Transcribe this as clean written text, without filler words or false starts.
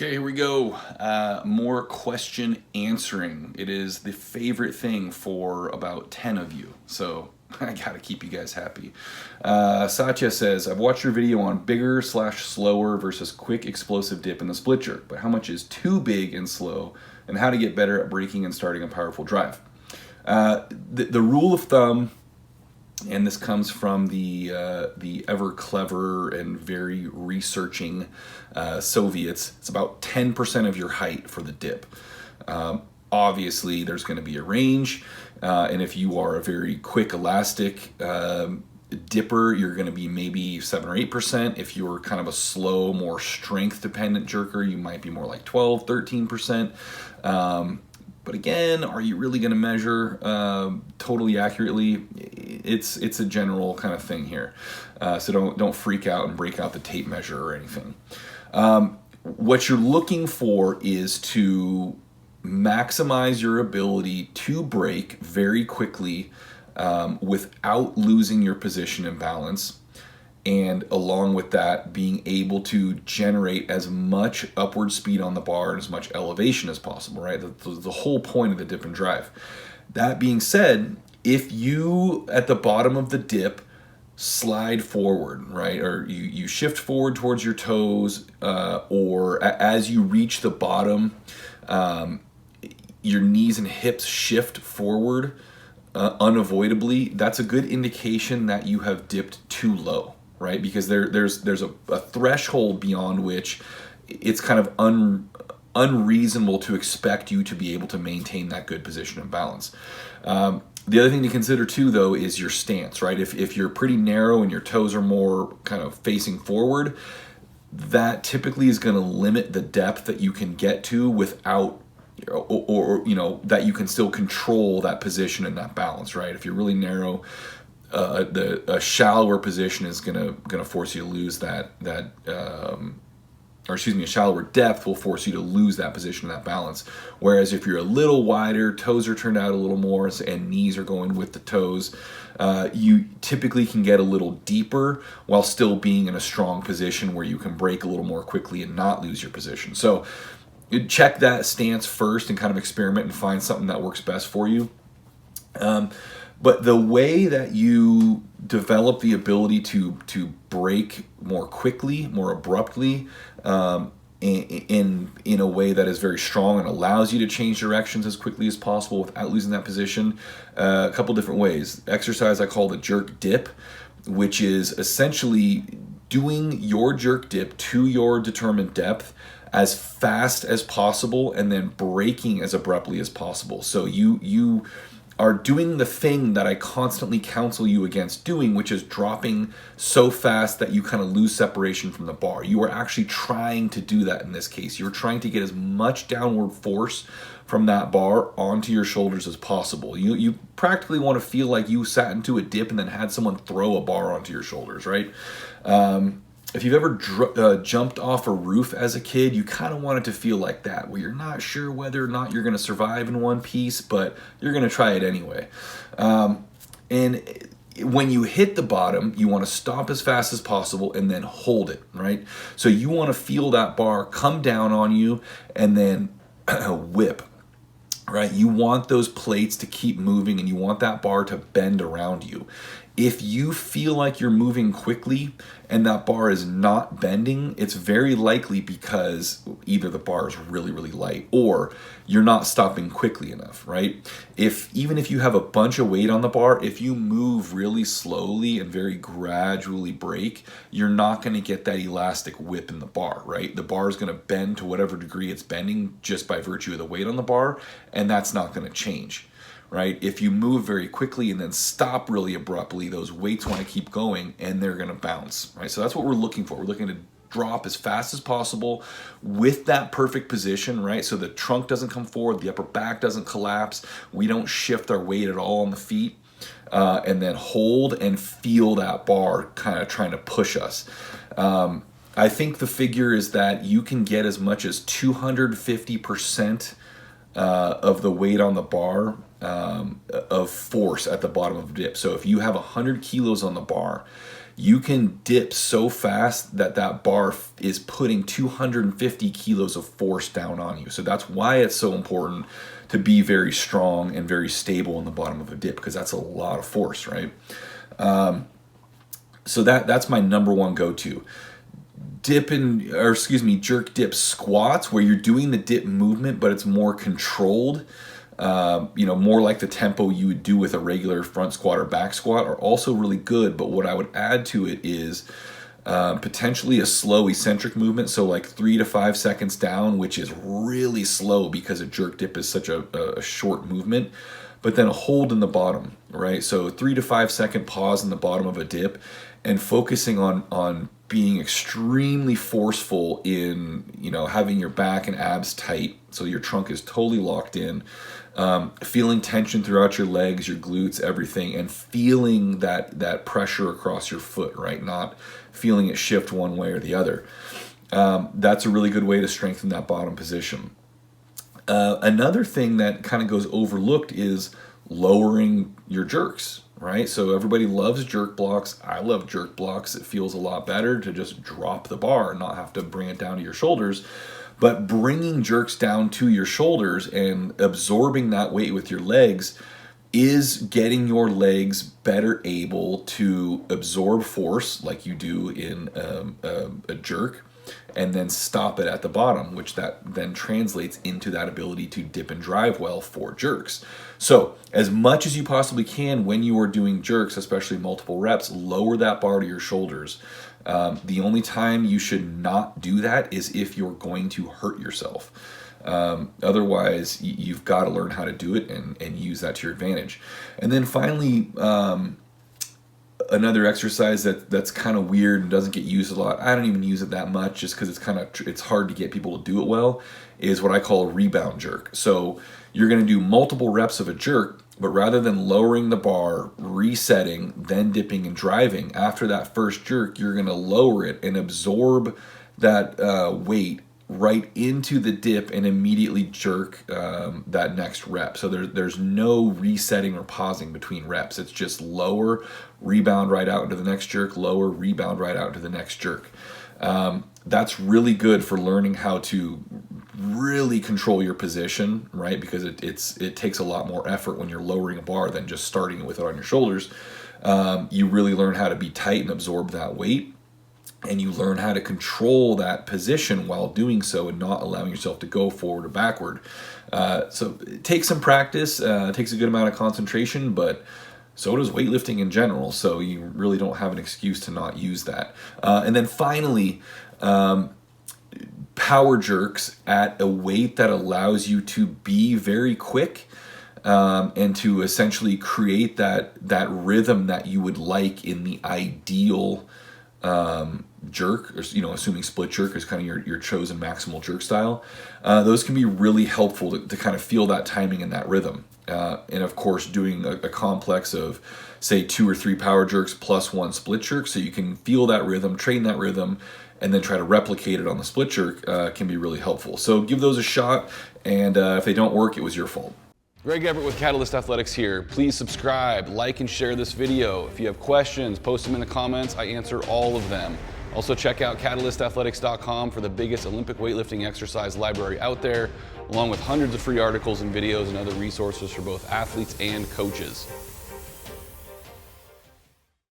Okay, here we go. More question answering. It is the favorite thing for about 10 of you. So I gotta keep you guys happy. Satya says, I've watched your video on bigger/slower versus quick explosive dip in the split jerk, but how much is too big and slow, and how to get better at breaking and starting a powerful drive? The rule of thumb, and this comes from the ever clever and very researching Soviets. It's about 10% of your height for the dip. Obviously, there's going to be a range, and if you are a very quick, elastic dipper, you're going to be maybe 7 or 8%. If you're kind of a slow, more strength-dependent jerker, you might be more like 12, 13%. But again, are you really going to measure totally accurately? It's a general kind of thing here, so don't freak out and break out the tape measure or anything. What you're looking for is to maximize your ability to break very quickly without losing your position and balance. And along with that, being able to generate as much upward speed on the bar and as much elevation as possible, right? The whole point of the dip and drive. That being said, if you, at the bottom of the dip, slide forward, right? Or you shift forward towards your toes, or as you reach the bottom, your knees and hips shift forward unavoidably, that's a good indication that you have dipped too low. Right, because there's a threshold beyond which it's kind of unreasonable to expect you to be able to maintain that good position and balance. The other thing to consider too, though, is your stance. Right, if you're pretty narrow and your toes are more kind of facing forward, that typically is going to limit the depth that you can get to without, or that you can still control that position and that balance. Right, if you're really narrow. A shallower position is gonna force you to lose a shallower depth will force you to lose that position and that balance. Whereas if you're a little wider, toes are turned out a little more, and knees are going with the toes, you typically can get a little deeper while still being in a strong position where you can break a little more quickly and not lose your position. So check that stance first and kind of experiment and find something that works best for you. But the way that you develop the ability to break more quickly, more abruptly, in a way that is very strong and allows you to change directions as quickly as possible without losing that position, a couple different ways. Exercise I call the jerk dip, which is essentially doing your jerk dip to your determined depth as fast as possible and then breaking as abruptly as possible. So you are doing the thing that I constantly counsel you against doing, which is dropping so fast that you kind of lose separation from the bar. You are actually trying to do that in this case. You're trying to get as much downward force from that bar onto your shoulders as possible. You practically want to feel like you sat into a dip and then had someone throw a bar onto your shoulders, right? If you've ever jumped off a roof as a kid, you kind of want it to feel like that, where you're not sure whether or not you're going to survive in one piece, but you're going to try it anyway. And when you hit the bottom, you want to stop as fast as possible and then hold it, right? So you want to feel that bar come down on you and then whip. Right? You want those plates to keep moving and you want that bar to bend around you. If you feel like you're moving quickly and that bar is not bending, it's very likely because either the bar is really, really light or you're not stopping quickly enough, right? Even if you have a bunch of weight on the bar, if you move really slowly and very gradually break, you're not going to get that elastic whip in the bar, right? The bar is going to bend to whatever degree it's bending just by virtue of the weight on the bar, and that's not going to change. Right? If you move very quickly and then stop really abruptly, those weights want to keep going and they're going to bounce, right? So that's what we're looking for. We're looking to drop as fast as possible with that perfect position, right? So the trunk doesn't come forward, the upper back doesn't collapse, we don't shift our weight at all on the feet, and then hold and feel that bar kind of trying to push us. I think the figure is that you can get as much as 250% of the weight on the bar of force at the bottom of a dip. So if you have 100 kilos on the bar, you can dip so fast that that bar is putting 250 kilos of force down on you. So that's why it's so important to be very strong and very stable in the bottom of a dip, because that's a lot of force, right? So that's my number one go-to. Jerk dip squats, where you're doing the dip movement, but it's more controlled. More like the tempo you would do with a regular front squat or back squat, are also really good. But what I would add to it is potentially a slow eccentric movement. So like 3 to 5 seconds down, which is really slow because a jerk dip is such a short movement. But then a hold in the bottom, right? So 3 to 5 second pause in the bottom of a dip, and focusing on being extremely forceful in, having your back and abs tight so your trunk is totally locked in, feeling tension throughout your legs, your glutes, everything, and feeling that pressure across your foot, right? Not feeling it shift one way or the other. That's a really good way to strengthen that bottom position. Another thing that kind of goes overlooked is lowering your jerks, right? So everybody loves jerk blocks. I love jerk blocks. It feels a lot better to just drop the bar and not have to bring it down to your shoulders. But bringing jerks down to your shoulders and absorbing that weight with your legs is getting your legs better able to absorb force like you do in a jerk, and then stop it at the bottom, which that then translates into that ability to dip and drive well for jerks. So as much as you possibly can when you are doing jerks, especially multiple reps, lower that bar to your shoulders. The only time you should not do that is if you're going to hurt yourself. Otherwise, you've got to learn how to do it and use that to your advantage. And then finally, another exercise that's kind of weird and doesn't get used a lot, I don't even use it that much just because it's hard to get people to do it well, is what I call a rebound jerk. So you're going to do multiple reps of a jerk, but rather than lowering the bar, resetting, then dipping and driving, after that first jerk, you're going to lower it and absorb that weight right into the dip and immediately jerk that next rep. So there's no resetting or pausing between reps. It's just lower, rebound right out into the next jerk, lower, rebound right out into the next jerk. That's really good for learning how to really control your position, right? Because it takes a lot more effort when you're lowering a bar than just starting with it on your shoulders. You really learn how to be tight and absorb that weight. And you learn how to control that position while doing so and not allowing yourself to go forward or backward. So it takes some practice, it takes a good amount of concentration, but so does weightlifting in general. So you really don't have an excuse to not use that. And then finally, power jerks at a weight that allows you to be very quick and to essentially create that rhythm that you would like in the ideal jerk, or assuming split jerk is kind of your chosen maximal jerk style. Those can be really helpful to kind of feel that timing and that rhythm. And of course, doing a complex of, say, 2 or 3 power jerks plus 1 split jerk, so you can feel that rhythm, train that rhythm, and then try to replicate it on the split jerk can be really helpful. So give those a shot, and if they don't work, it was your fault. Greg Everett with Catalyst Athletics here. Please subscribe, like, and share this video. If you have questions, post them in the comments. I answer all of them. Also check out catalystathletics.com for the biggest Olympic weightlifting exercise library out there, along with hundreds of free articles and videos and other resources for both athletes and coaches.